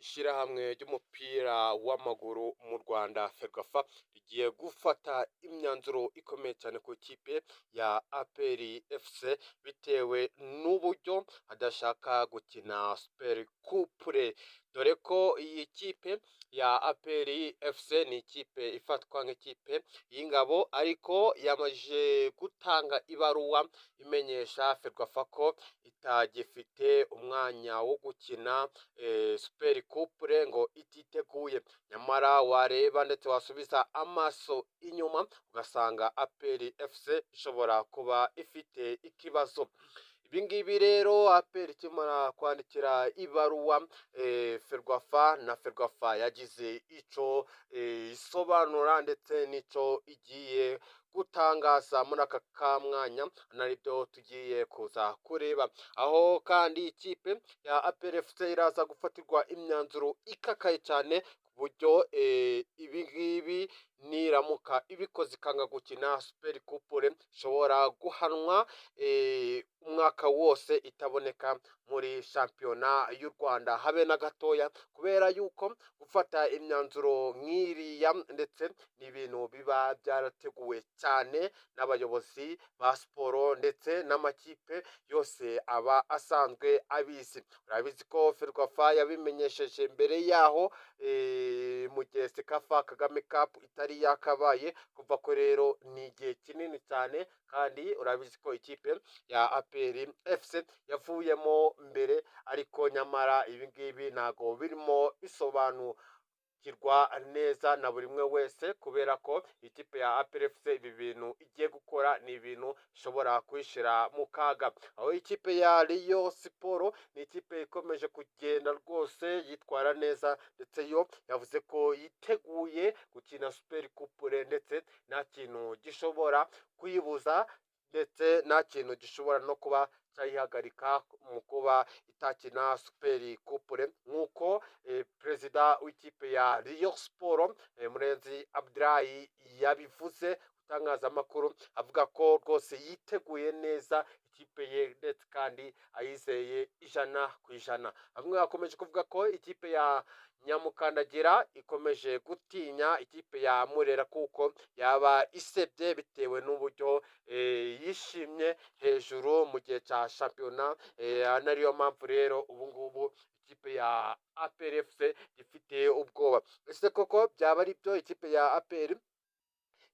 Ishirahamwe ry'umupira w'amaguru mu Rwanda Ferwafa rigiye gufata imyanzuro ikomeye cyane ku ikipe ya APR FC bitewe n'uburyo adashaka gukina Super Coupe, dore ko iyi kipe ya APR FC ni ikipe ifatwa nk'ikipe y'ingabo, ariko yamaze gutanga ibaruwa imenyesha Ferwafa ko itagifite umwanya wo gukina Super Coupe ngo ititeguye. Nyamara wareba ndetse wasubiza amaso inyuma ugasanga APR FC ishobora kuba ifite ikibazo. Ibingibi rero APR ikimara kwandikira ibaruwa Ferwafa, na Ferwafa yagize ico isobanura ndetse n'ico igiye gutangaza muri aka kamwanya, naribyo tugiye kuza kureba. Aho kandi ikipe ya APR FC iraza gufatirwa imyanzuro ikakaye cyane ku buryo ibingibi niramuka ibikoze ikanga gukina Super Coupe ishobora guhanwa umwaka wose itaboneka muri shampiyona y'u Rwanda habe na gatoya, kubera yuko gufata imyanzuro nk'iriya ndetse n'ibintu biba byarateguwe cyane n'abayobozi ba siporo ndetse n'amakipe yose aba asanzwe abizi. Urabizi ko Ferwafa yabimenyesheje mbere yaho mu gihe Sekafa Kagame Cup itari yakabaye, kuva ko rero ni igihe kinini cyane, kandi urabizi ko ikipe ya APR FC yavuyemo mbere, ariko nyamara ibingibi ntago birimo bisobanukirwa neza na buri umwe wese, kubera ko ikipe ya APR FC ibi bintu igiye gukora ni ibintu ishobora kwishira mu kaga. Aho ikipe ya Rayon Sport ni ikipe ikomeje kugenda rwose yitwara neza, ndetse yo yavuze ko yiteguye gukina Super Coupe ndetse nta kintu gishobora kuyibuza, ndetse nta kintu gishobora no kuba cyayihagarika mu kuba itakina Super Coupe, nk'uko perezida w'ikipe ya Rayon Sport Murenzi Abdulahi yabivuze itangazamakuru, avuga ko rwose yiteguye neza ikipe ye ndetse kandi ayizeye 100%. Bamwe bakomeje kuvuga ko ikipe ya Nyamukandagira ikomeje gutinya ikipe ya Murera kuko yaba isebye bitewe n'uburyo yishimye hejuru mu gihe cya shampiyona, nariyo mpamvu rero ubu ngubu ikipe ya APR FC ifite ubwoba. Ese koko byaba ari byo ikipe ya APR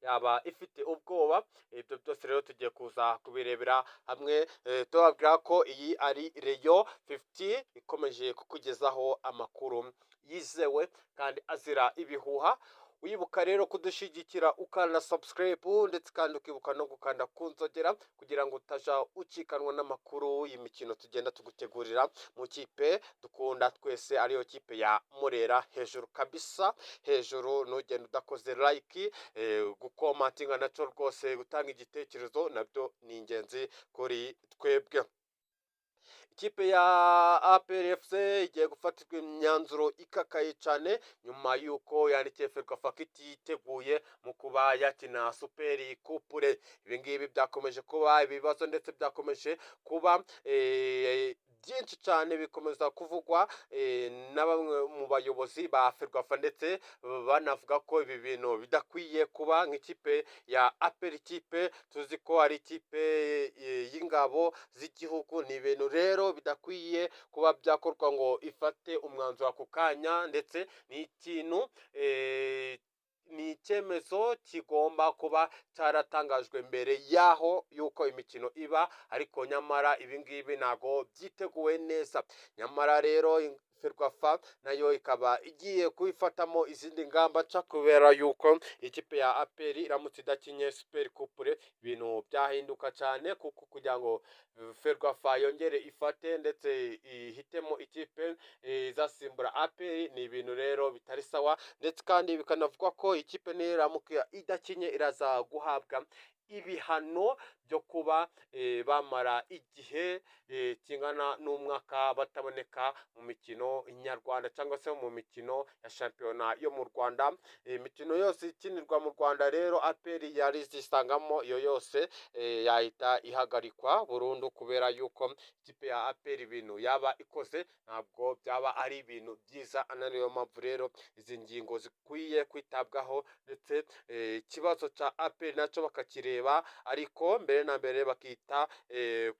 yaba ifite ubwoba? Ibyo byose rero tugiye kuza kubirebera hamwe, tubabwira ko iyi ari Rayon 50 ikomeje kukugezaho amakuru yizewe kandi azira ibihuha. Wibuka rero kudushigikira ukanda subscribe ndetse kandi ukibuka no gukanda kunzogera kugira ngo utaja ucikanwa n'amakuru y'imikino tugenda tugutegurira mu kipe dukunda twese, ariyo kipe ya Murera. Hejuru kabisa, hejuru, nugenda udakoze like, gukomatinga naco rwose, gutanga igitekerezo nabyo ni ingenzi kuri twebwe. Ikipe ya APR FC igiye gufatirwa imyanzuro ikakaye cyane nyuma yuko yandikiye Ferwafa ko ititeguye mu kuba yakina Super Coupe. Ibingibi byakomeje kuba ibibazo ndetse byakomeje kuba byinshi cyane, bikomeza kuvugwa na bamwe mu bayobozi ba Ferwafa, ndetse banavuga ko ibi bintu bidakwiye kuba nk'ikipe ya APR. Ikipe tuzi ko ari ikipe y'ingabo z'igihugu, ni ibintu rero bidakwiye kuba byakorwa ngo ifate umwanzuro ako kanya, ndetse ni ikintu ni icyemezo kigomba kuba cyaratangajwe mbere yaho yuko imikino iba, ariko nyamara ibingibi ntago byiteguwe neza. Nyamara rero Ferwafa nayo ikaba igiye kubifatamo izindi ngamba nshya, kubera yuko ikipe ya APR iramutse idakinye Super Coupe ibintu byahinduka cyane, kuko kugira ngo Ferwafa yongere ifate ndetse ihitemo ikipe izasimbura APR ni ibintu rero bitari sawa, ndetse kandi bikanavugwa ko ikipe niramuka idakinye iraza guhabwa ibihano byo kuba bamara igihe kingana n'umwaka bataboneka mu mikino nyarwanda cyangwa se mu mikino ya shampiyona yo mu Rwanda. Imikino yose ikinirwa mu Rwanda rero APR yari zisangamo iyo yose yahita ihagarikwa burundu, kubera yuko ikipe ya APR ibintu yaba ikoze ntabwo byaba ari ibintu byiza. Niyo mpamvu rero izi ngingo zikwiye kwitabwaho, ndetse ikibazo cya APR nacyo bakakireba, ariko mbere na mbere bakita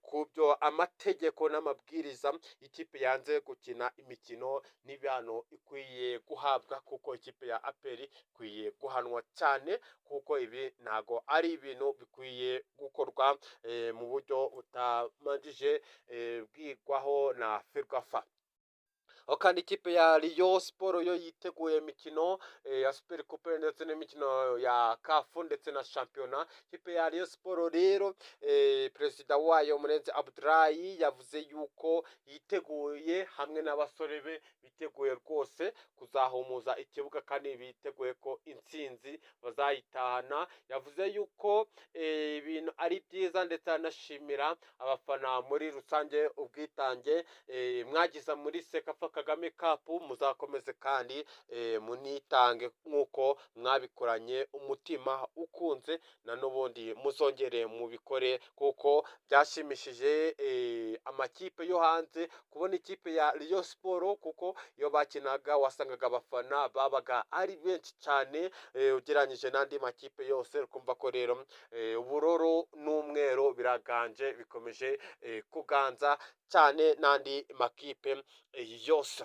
ku byo amategeko n'amabwiriza ikipe yanze gukina imikino n'ibihano ikwiye guhabwa, kuko ikipe ya APR ikwiye guhanwa cyane, kuko ibi ntago ari ibintu bikwiye gukorwa mu buryo butamanjije bwigwaho na Ferwafa. Kandi ikipe ya Rayon Sport yo yiteguye imikino ya Super Coupe ndetse n'imikino ya CAF ndetse na shampiyona. Ikipe ya Rayon Sport rero perezida wayo Murenzi Abdulayi yavuze yuko yiteguye hamwe n'abasore be, biteguye rwose kuzahumuza ikibuga kandi biteguye ko intsinzi bazayitahana. Yavuze yuko ibintu ari byiza, ndetse anashimira abafana muri rusange ubwitange mwagiza muri Sekafa Kagame Cup, muzakomeze kandi munitange nk'uko mwabikoranye umutima ukunze, na n'ubundi muzongere mubikore, kuko byashimishije amakipe yo hanze kubona ikipe ya Rayon Sport, kuko iyo bakinaga wasangaga abafana babaga ari benshi cyane ugereranyije n'andi makipe yose. Ukumva ko rero ubururu n'umweru biraganje, bikomeje kuganza cyane n'andi makipe yose.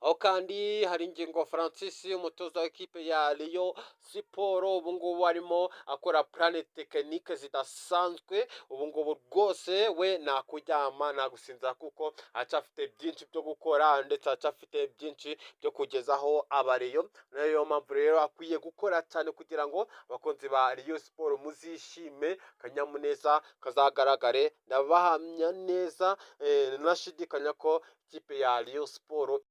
Aho kandi hari ingingo Francis umutoza w'ikipe ya Rayon Sport ubu ngubu arimo akora plan technique zidasanzwe. Ubu ngubu rwose we nakuryama nagusinza, kuko acafite byinshi byo gukora, ndetse acafite byinshi byo kugezaho abareyo. Nayo mpamvu rero akwiye gukora cyane kugira ngo abakunzi ba Rayon Sport muzishime, kanyamuneza kazagaragare. Ndabahamya neza nashidikanya ko ikipe ya Rayon Sport